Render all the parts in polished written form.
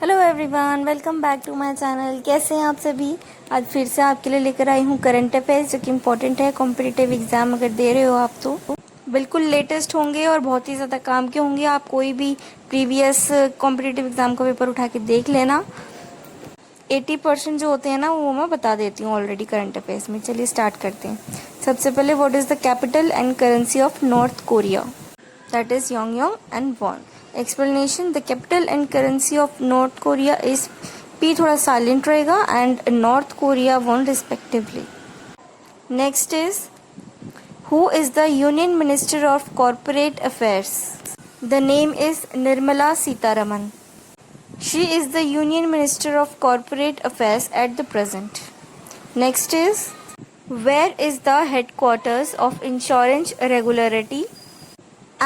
Hello everyone, welcome back to my channel. कैसे हैं आप सभी। आज फिर से आपके लिए लेकर आई हूँ करंट अफेयर्स जो कि इम्पोर्टेंट है। कॉम्पिटिटिव एग्जाम अगर दे रहे हो आप तो बिल्कुल लेटेस्ट होंगे और बहुत ही ज़्यादा काम के होंगे। आप कोई भी प्रीवियस कॉम्पिटिटिव एग्जाम का पेपर उठा के देख लेना। 80% जो होते हैं ना वो मैं बता देती हूँ ऑलरेडी करंट अफेयर्स में। चलिए स्टार्ट करते हैं। सबसे पहले, what is the capital and currency of North Korea? That is Pyongyang and won. Explanation: the capital and currency of North Korea is P थोड़ा silent रहेगा and North Korea won respectively. Next is, who is the Union Minister of Corporate Affairs? The name is Nirmala Sitharaman. She is the Union Minister of Corporate Affairs at the present. Next is, where is the headquarters of Insurance Regularity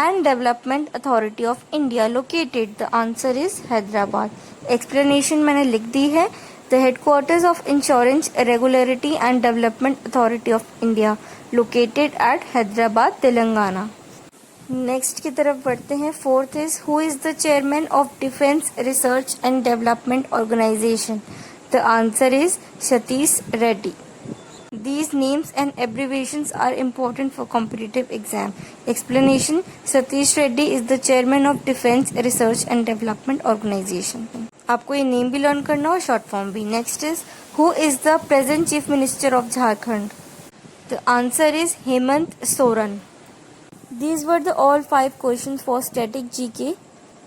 and Development Authority of India located? The answer is Hyderabad. Explanation मैंने लिख दी है। The headquarters of Insurance Regularity and Development Authority of India located at Hyderabad, Telangana. Next की तरफ बढ़ते हैं। Fourth is, who is the chairman of defence research and development organisation? The answer is Satish Reddy. These names and abbreviations are important for competitive exam. Explanation: Satish Reddy is the chairman of Defense Research and Development Organization. आपको ये name भी learn करना और short form भी. Next is, who is the present chief minister of Jharkhand? The answer is Hemant Soren. These were the all 5 questions for static GK.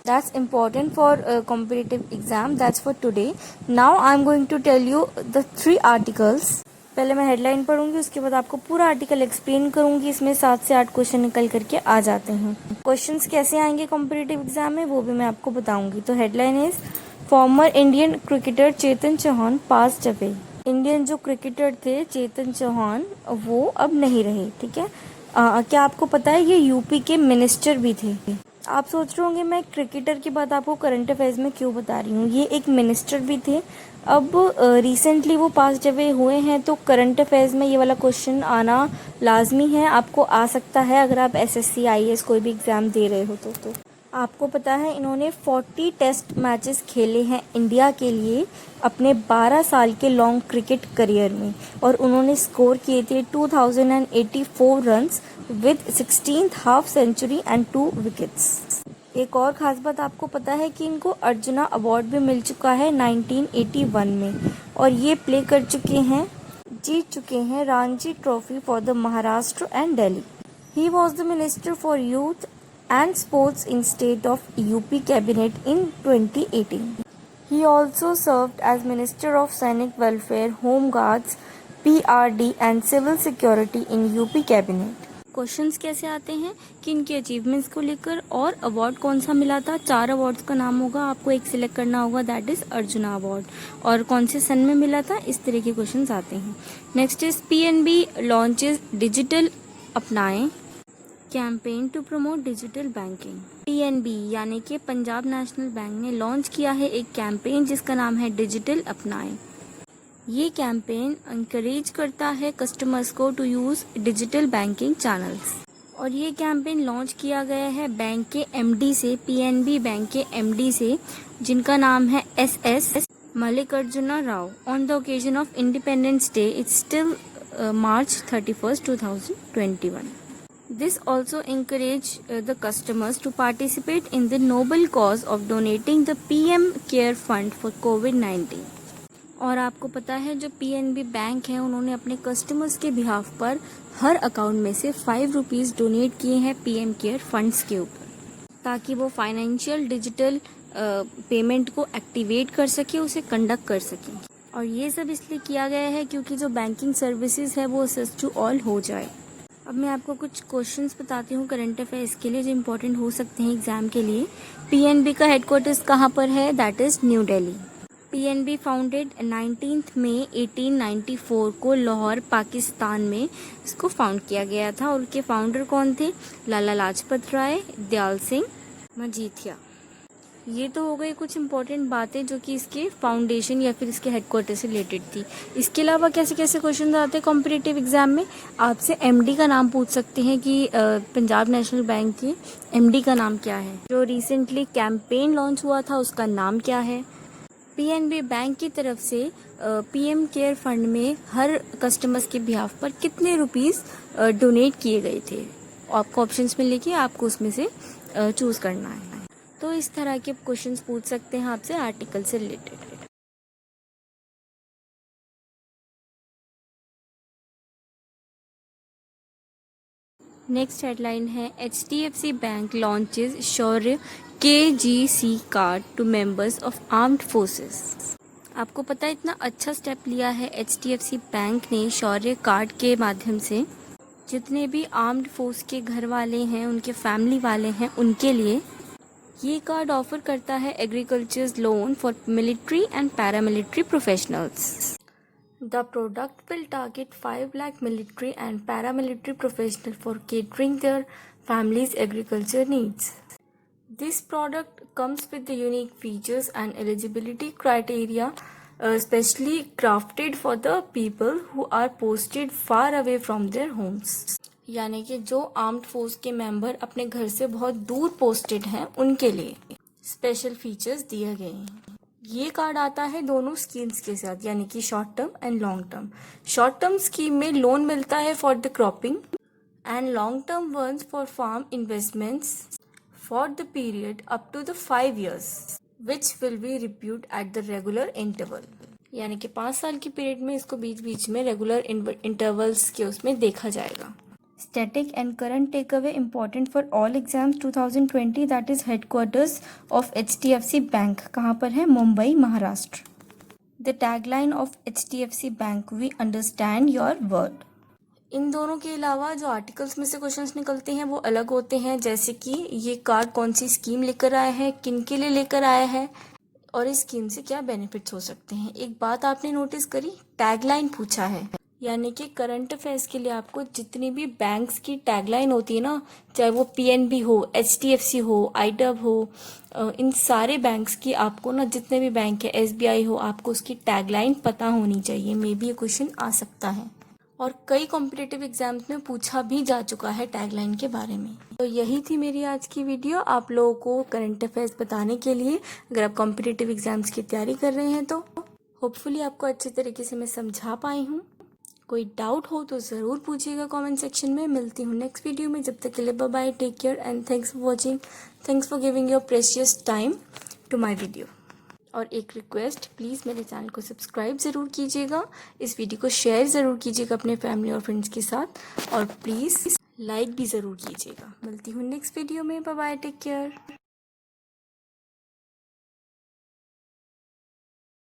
That's important for competitive exam. That's for today. Now I'm going to tell you the 3 articles. पहले मैं headline पढ़ूंगी, उसके बाद आपको पूरा article explain करूंगी. इसमें 7 से 8 question निकल करके आ जाते हैं. क्वेश्चंस कैसे आएंगे कॉम्पिटिटिव एग्जाम में वो भी मैं आपको बताऊंगी. तो headline is, former Indian cricketer Chetan Chauhan passed away. Indian जो क्रिकेटर थे चेतन चौहान वो अब नहीं रहे. ठीक है. क्या आपको पता है ये यूपी के मिनिस्टर भी थे? आप सोच रहे होंगे मैं क्रिकेटर की बात आपको करंट अफेयर्स में क्यों बता रही हूँ. ये एक मिनिस्टर भी थे. अब रिसेंटली वो पास अवे हुए हैं तो करंट अफेयर्स में ये वाला क्वेश्चन आना लाजमी है. आपको आ सकता है अगर आप एसएससी आईएएस कोई भी एग्जाम दे रहे हो तो. आपको पता है इन्होंने 40 टेस्ट मैचेस खेले हैं इंडिया के लिए अपने 12 साल के लॉन्ग क्रिकेट करियर में और उन्होंने स्कोर किए थे 2084 runs with 16th half century and 2 wickets. एक और खास बात आपको पता है कि इनको अर्जुना अवार्ड भी मिल चुका है 1981 में और ये प्ले कर चुके हैं, जीत चुके हैं Ranji trophy for the Maharashtra and Delhi. He was the minister for youth and sports in state of UP cabinet in 2018. He also served as Minister of Sainik Welfare, Home Guards, PRD and Civil Security in UP cabinet. Questions कैसे आते हैं कि इनके achievements को लेकर और award कौन सा मिला था. 4 अवार्ड्स का नाम होगा, आपको एक सिलेक्ट करना होगा, दैट इज अर्जुना अवार्ड, और कौन से सन में मिला था. इस तरह के क्वेश्चंस आते हैं. Next is, PNB launches digital अपनाएं campaign to promote digital banking. PNB यानी कि पंजाब नेशनल बैंक ने लॉन्च किया है एक कैंपेन जिसका नाम है डिजिटल अपनाएं. ये कैंपेन इंकरेज करता है कस्टमर्स को to use digital banking channels और ये कैंपेन लॉन्च किया गया है बैंक के MD से, PNB बैंक के MD से, जिनका नाम है SS Mallikarjuna Rao, on the occasion of Independence Day. It's till March 31st, 2021. This also encourage the customers to participate in the noble cause of donating the PM Care Fund for COVID-19. और आपको पता है जो PNB bank है उन्होंने अपने customers के behalf पर हर अकाउंट में से 5 रुपीज़ डोनेट किए हैं PM केयर फंड्स के ऊपर ताकि वो फाइनेंशियल डिजिटल पेमेंट को एक्टिवेट कर सके, उसे कंडक्ट कर सके. और ये सब इसलिए किया गया है क्योंकि जो बैंकिंग सर्विसेज है वो एक्सेस टू ऑल हो जाए. अब मैं आपको कुछ क्वेश्चंस बताती हूँ करंट अफेयर्स के लिए जो इम्पोर्टेंट हो सकते हैं एग्जाम के लिए. PNB का हेडक्वार्टर्स कहाँ पर है? That is new Delhi. PNB founded 19 मई 1894 को लाहौर पाकिस्तान में इसको फाउंड किया गया था और उनके फाउंडर कौन थे? लाला लाजपत राय, दयाल सिंह मजीठिया. ये तो हो गई कुछ इम्पोर्टेंट बातें जो कि इसके फाउंडेशन या फिर इसके हेडक्वार्टर से रिलेटेड थी. इसके अलावा कैसे कैसे क्वेश्चन आते हैं कॉम्पिटिटिव एग्जाम में. आपसे MD का नाम पूछ सकते हैं कि पंजाब नेशनल बैंक के MD का नाम क्या है. जो रिसेंटली कैंपेन लॉन्च हुआ था उसका नाम क्या है. पीएनबी बैंक की तरफ से पीएम केयर फंड में हर कस्टमर्स के बिहाफ पर कितने रुपीस डोनेट किए गए थे। आपको ऑप्शंस मिलेगी, आपको उसमें से चूज़ करना है। तो इस तरह के क्वेश्चंस पूछ सकते हैं आपसे आर्टिकल से रिलेटेड। नेक्स्ट हेडलाइन है HDFC bank launches Shaurya KGC card to members of armed forces. आपको पता है इतना अच्छा स्टेप लिया है HDFC बैंक ने शौर्य कार्ड के माध्यम से जितने भी आर्म्ड फोर्स के घर वाले हैं, उनके फैमिली वाले हैं, उनके लिए ये कार्ड ऑफर करता है agriculture loan for military and paramilitary professionals. The product will target 5 lakh military and paramilitary professionals for catering their families' agriculture needs. This product comes with the unique features and eligibility criteria specially crafted for the people who are posted far away from their homes. यानी कि जो armed force के member अपने घर से बहुत दूर posted हैं, उनके लिए स्पेशल फीचर्स दिए गए हैं। ये कार्ड आता है दोनों स्कीम्स के साथ, यानी कि short term and long term. Short term scheme में लोन मिलता है for the cropping and long term ones for farm investments for the period up to the 5 years which will be repaid at the regular interval. यानी कि 5 साल की period में इसको बीच बीच में रेगुलर इंटरवल्स के उसमें देखा जाएगा। Static and current takeaway important for all exams 2020 that is headquarters of HDFC Bank कहाँ पर है? Mumbai, Maharashtra. The tagline of HDFC Bank we understand your word। इन दोनों के अलावा जो आर्टिकल्स में से क्वेश्चंस निकलते हैं वो अलग होते हैं, जैसे कि ये कार्ड कौन सी स्कीम लेकर आया है, किन के लिए लेकर आया है और इस स्कीम से क्या बेनिफिट्स हो सकते हैं। एक बात आपने नोटिस करी, टैगलाइन पूछा है, यानी कि करंट अफेयर्स के लिए आपको जितनी भी बैंक्स की टैगलाइन होती है ना, चाहे वो पीएनबी हो, HDFC हो, IDFC हो, इन सारे बैंक्स की आपको ना, जितने भी बैंक है, SBI हो, आपको उसकी टैगलाइन पता होनी चाहिए। मे बी ये क्वेश्चन आ सकता है और कई कॉम्पिटिटिव एग्जाम्स में पूछा भी जा चुका है टैगलाइन के बारे में। तो यही थी मेरी आज की वीडियो आप लोगों को करंट अफेयर्स बताने के लिए। अगर आप कॉम्पिटिटिव एग्जाम्स की तैयारी कर रहे हैं तो होपफुली आपको अच्छे तरीके से मैं समझा पाई हूँ। कोई डाउट हो तो ज़रूर पूछिएगा कमेंट सेक्शन में। मिलती हूँ नेक्स्ट वीडियो में, जब तक के लिए bye bye, take care and thanks for watching, thanks for giving your precious time to my video. और एक रिक्वेस्ट, प्लीज़ मेरे चैनल को सब्सक्राइब ज़रूर कीजिएगा, इस वीडियो को शेयर ज़रूर कीजिएगा अपने फैमिली और फ्रेंड्स के साथ, और प्लीज़ लाइक भी ज़रूर कीजिएगा। मिलती हूँ नेक्स्ट वीडियो में, बाय बाय, टेक केयर।